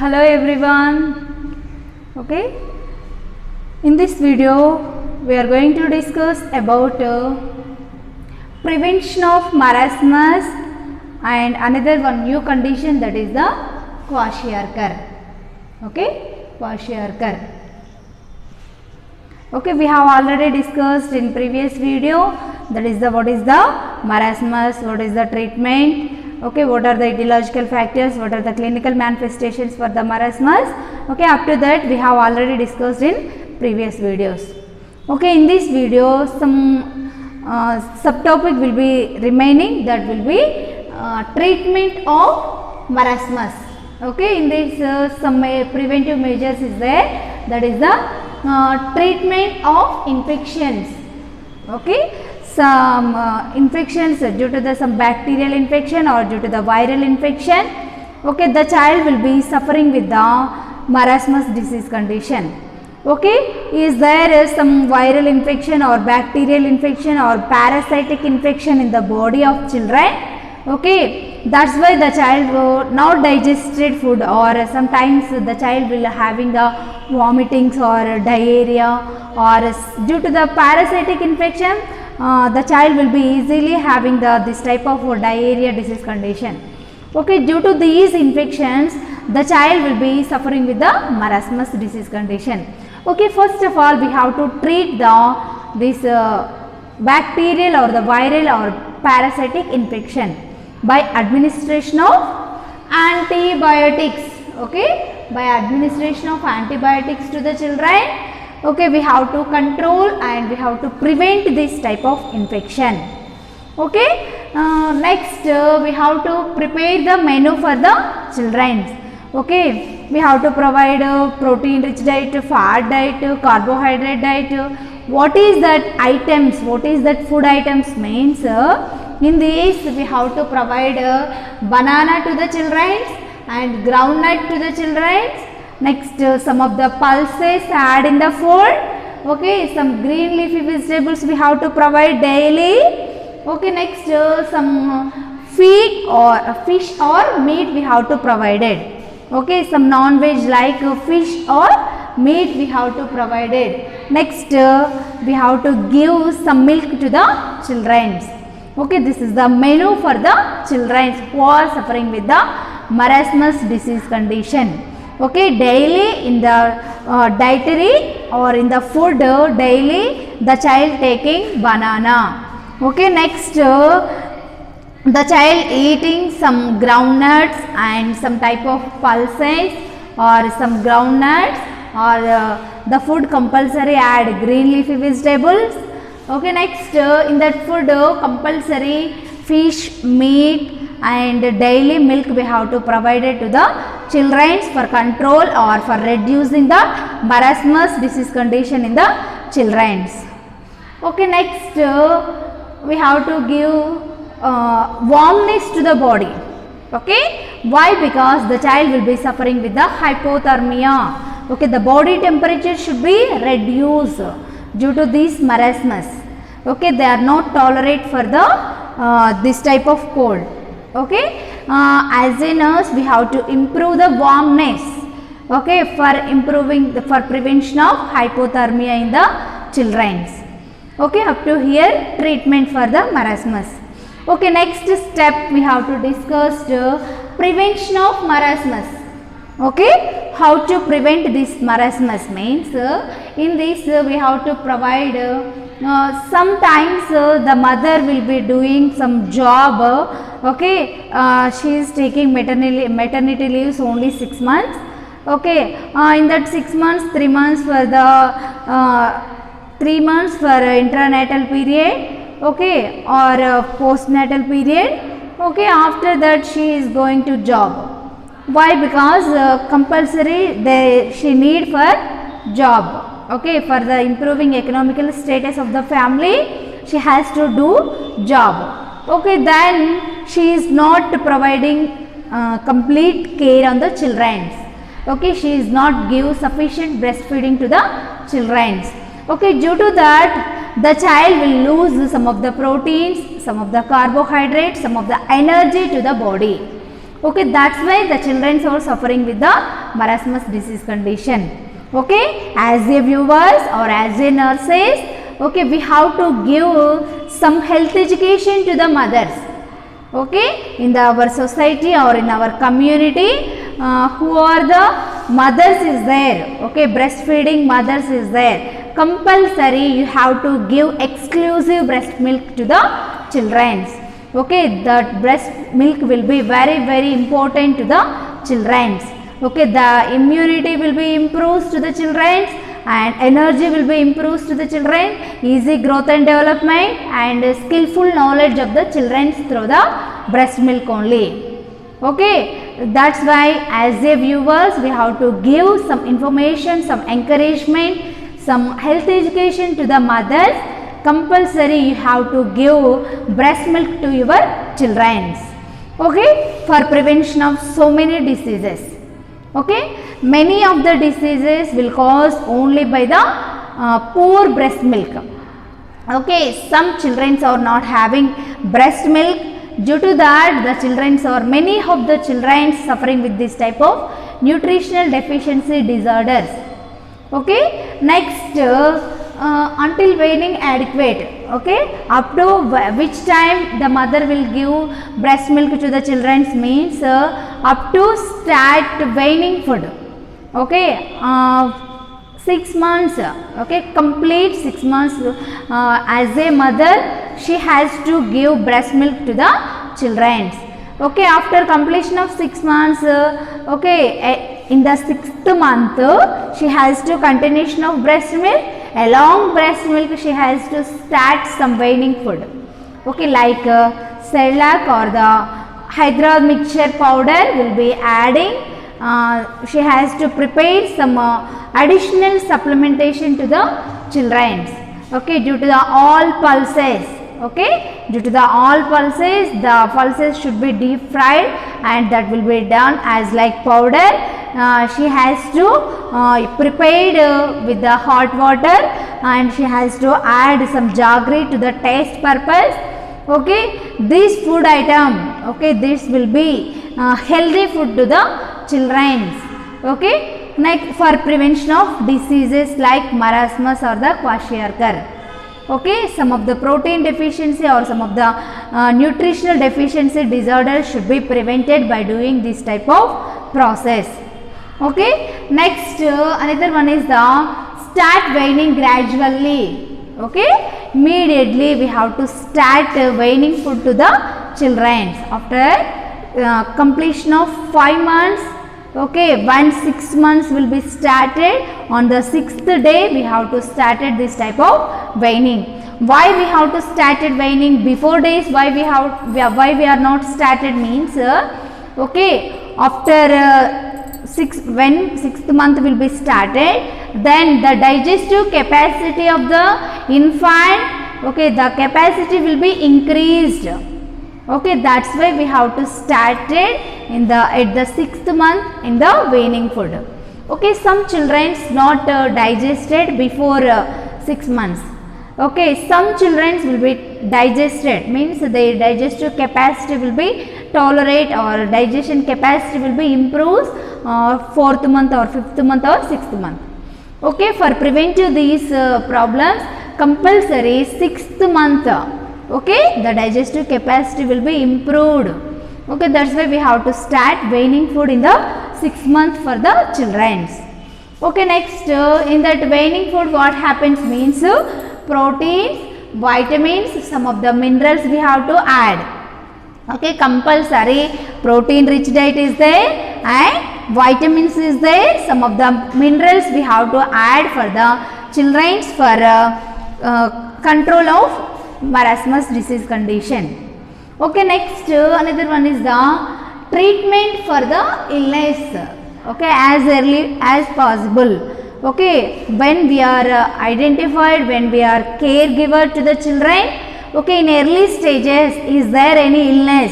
Hello everyone. Okay, in this video we are going to discuss about prevention of marasmus and another one new condition, that is the kwashiorkor. Okay, kwashiorkor. Okay, we have already discussed in previous video, that is the what is the marasmus, what is the treatment. Okay, what are the etiological factors, what are the clinical manifestations for the marasmus. Okay, up to that we have already discussed in previous videos. Okay, in this video some subtopic will be remaining, that will be treatment of marasmus. Okay, in this some preventive measures is there, that is the treatment of infections. Okay, some infections due to the some bacterial infection or due to the viral infection. Okay, the child will be suffering with the marasmus disease condition. Okay, is there some viral infection or bacterial infection or parasitic infection in the body of children? Okay, that's why the child not digested food, or sometimes the child will having the vomitings or diarrhea, or due to the parasitic infection the child will be easily having this type of diarrhea disease condition. Okay, due to these infections the child will be suffering with the marasmus disease condition. Okay, first of all we have to treat this bacterial or the viral or parasitic infection by administration of antibiotics. Okay, by administration of antibiotics to the children. Okay, we have to control and we have to prevent this type of infection. Okay, next we have to prepare the menu for the children. Okay, we have to provide protein rich diet, fat diet, carbohydrate diet. What is that items, what is that food items means, in this we have to provide banana to the children and groundnut to the children. Next some of the pulses add in the food. Okay, some green leafy vegetables we have to provide daily. Okay, next some feed or fish or meat we have to provide it. Okay, some non-veg like fish or meat we have to provide it. Next we have to give some milk to the children. Okay, this is the menu for the children who are suffering with the marasmus disease condition. Okay, daily in the dietary or in the food daily the child taking banana. Okay, next the child eating some groundnuts and some type of pulses or some groundnuts, or the food compulsory add green leafy vegetables. Okay, next in that food compulsory fish, meat and daily milk we have to provide it to the children for control or for reducing the marasmus disease condition in the children. Okay, next we have to give warmness to the body. Okay, why? Because the child will be suffering with the hypothermia. Okay, the body temperature should be reduced due to this marasmus. Okay, they are not tolerate for the this type of cold. Okay, as a nurse we have to improve the warmness. Okay, for improving for prevention of hypothermia in the children. Okay, up to here treatment for the marasmus. Okay, next step we have to discuss prevention of marasmus. Okay, how to prevent this marasmus means in this we have to provide sometimes the mother will be doing some job. Okay, she is taking maternity leaves only 6 months. Okay, in that 6 months 3 months for the 3 months for intranatal period. Okay, or postnatal period. Okay, after that she is going to job. Why? Because compulsory she need for job. Okay, for the improving economical status of the family she has to do job. Okay, then she is not providing complete care on the children. Okay, she is not give sufficient breastfeeding to the children. Okay, due to that the child will lose some of the proteins, some of the carbohydrates, some of the energy to the body. Okay, that's why the children are suffering with the marasmus disease condition. Okay, as a viewers or as a nurses, okay, we have to give some health education to the mothers. Okay, in our society or in our community, who are the mothers is there, okay, breastfeeding mothers is there, compulsory you have to give exclusive breast milk to the children. Okay, that breast milk will be very very important to the children. Okay, the immunity will be improved to the children and energy will be improved to the children, easy growth and development and skillful knowledge of the children through the breast milk only. Okay, that's why as a viewers we have to give some information, some encouragement, some health education to the mothers. Compulsory you have to give breast milk to your children. Okay, for prevention of so many diseases. Okay, many of the diseases will cause only by the poor breast milk. Okay, some children are not having breast milk, due to that the children or many of the children suffering with this type of nutritional deficiency disorders. Okay, next until weaning adequate. Okay, up to which time the mother will give breast milk to the children means up to start weaning food. Okay, 6 months, okay, complete 6 months, as a mother she has to give breast milk to the children. Okay, after completion of 6 months, okay, in the 6th month she has to continuation of breast milk. Along breast milk she has to start some weaning food. Okay, like Cerelac or the Hyderabad mixture powder will be adding. She has to prepare some additional supplementation to the children. Okay, due to the all pulses. Okay, due to the all pulses, the pulses should be deep fried and that will be done as like powder. She has to prepared with the hot water and she has to add some jaggery to the taste purpose. Okay, this food item, okay, this will be healthy food to the children. Okay, next for prevention of diseases like marasmus or the kwashiorkor. Okay, some of the protein deficiency or some of the nutritional deficiency disorders should be prevented by doing this type of process. Okay, next another one is the start weaning gradually. Okay, immediately we have to start weaning food to the children after completion of 5 months. Okay, once 6 months will be started, on the 6th day we have to started this type of weaning. Why we have to started weaning before days? Why we are not started means okay, after when 6th month will be started, then the digestive capacity of the infant, okay, the capacity will be increased. Okay, that's why we have to start it in the at the 6th month in the weaning food. Okay, some children not digested before 6 months. Okay, some children will be digested means their digestive capacity will be tolerate or digestion capacity will be improved 4th month or 5th month or 6th month. Okay, for preventing these problems, compulsory 6th month, okay, the digestive capacity will be improved. Okay, that's why we have to start weaning food in the 6th month for the children. Okay, next in that weaning food what happens means proteins, vitamins, some of the minerals we have to add. Okay, compulsory protein rich diet is there and vitamins is there, some of the minerals we have to add for the children for control of marasmus disease condition. Okay, next another one is the treatment for the illness. Okay, as early as possible. Okay, when we are identified, when we are caregiver to the children, okay, in early stages is there any illness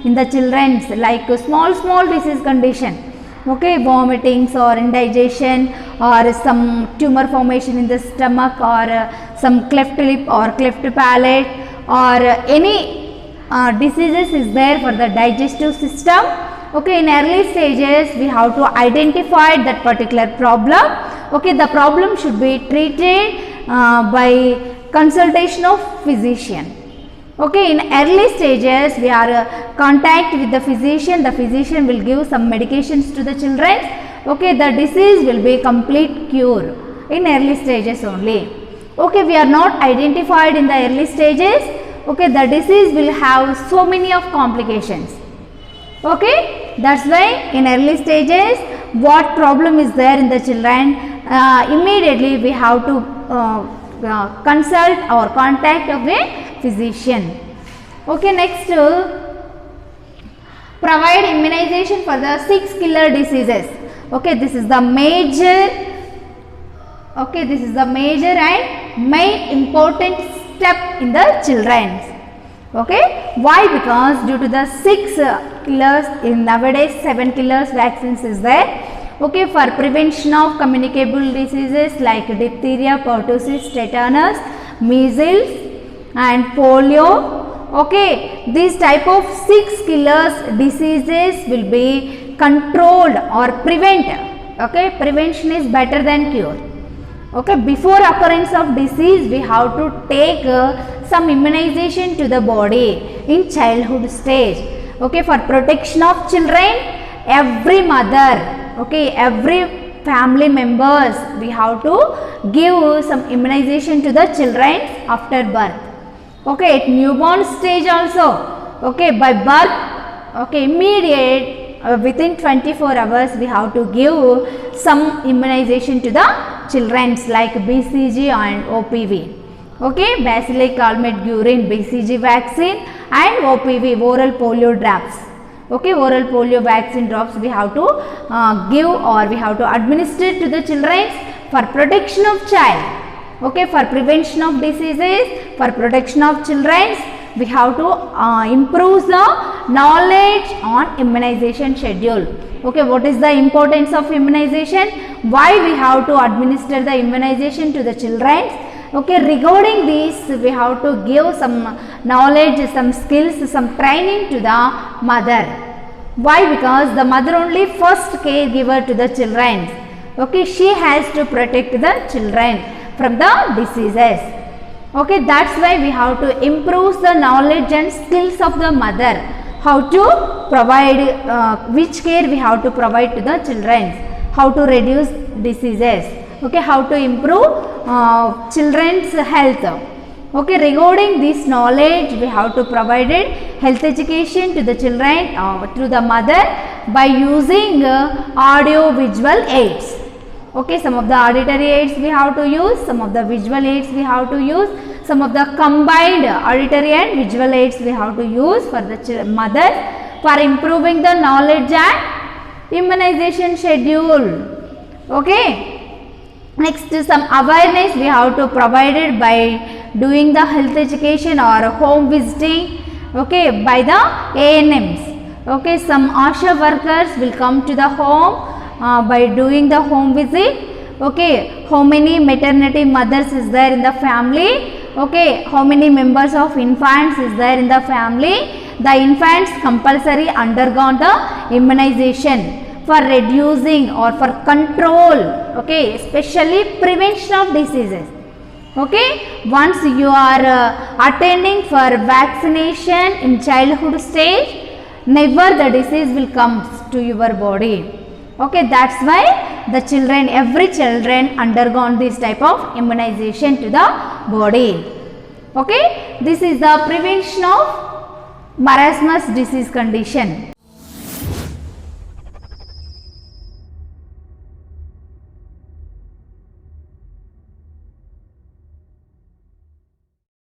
in the children's like small disease condition, okay, vomitings or indigestion or some tumor formation in the stomach or some cleft lip or cleft palate or any diseases is there for the digestive system. Okay, in early stages we have to identify that particular problem. Okay, the problem should be treated by consultation of physician. Okay, in early stages we are contact with the physician will give some medications to the children. Okay, the disease will be complete cure in early stages only. Okay, we are not identified in the early stages. Okay, the disease will have so many of complications. Okay, that's why in early stages what problem is there in the children, immediately we have to consult or contact of a physician. Okay, next provide immunization for the 6 killer diseases. Okay, this is the major, okay, this is the major and main important step in the children. Okay, why? Because due to the 6 killers, in nowadays 7 killers vaccines is there. Okay, for prevention of communicable diseases like diphtheria, pertussis, tetanus, measles and polio. Okay, these type of 6 killers diseases will be controlled or prevent. Okay, prevention is better than cure. Okay, before occurrence of disease we have to take some immunization to the body in childhood stage. Okay, for protection of children, every mother, okay, every family members, we have to give some immunization to the children after birth. Okay, at newborn stage also, okay, by birth, okay, immediate within 24 hours we have to give some immunization to the children like BCG and OPV. Okay, bacilli calmette guerin BCG vaccine and OPV, oral polio drops. Okay, oral polio vaccine drops we have to give or we have to administer to the children for protection of child. Okay, for prevention of diseases, for protection of children, we have to improve the knowledge on immunization schedule. Okay, what is the importance of immunization? Why we have to administer the immunization to the children? Okay, regarding this we have to give some knowledge, some skills, some training to the mother. Why? Because the mother only first caregiver to the children. Okay, she has to protect the children from the diseases. Okay, that's why we have to improve the knowledge and skills of the mother. How to provide, which care we have to provide to the children. How to reduce diseases. Okay, how to improve children's health. Okay, regarding this knowledge we have to provide health education to the children, to the mother by using audio visual aids. Okay, some of the auditory aids we have to use, some of the visual aids we have to use, some of the combined auditory and visual aids we have to use for the mother for improving the knowledge and immunization schedule. Okay. Next, some awareness we have to provide it by doing the health education or home visiting, okay, by the ANMs. Okay, some ASHA workers will come to the home by doing the home visit. Okay, how many maternity mothers is there in the family? Okay, how many members of infants is there in the family? The infants compulsory undergone the immunization for reducing or for control, okay, especially prevention of diseases. Okay, once you are attending for vaccination in childhood stage, never the disease will come to your body. Okay, that's why the children, every children undergone this type of immunization to the body. Okay, this is the prevention of marasmus disease condition.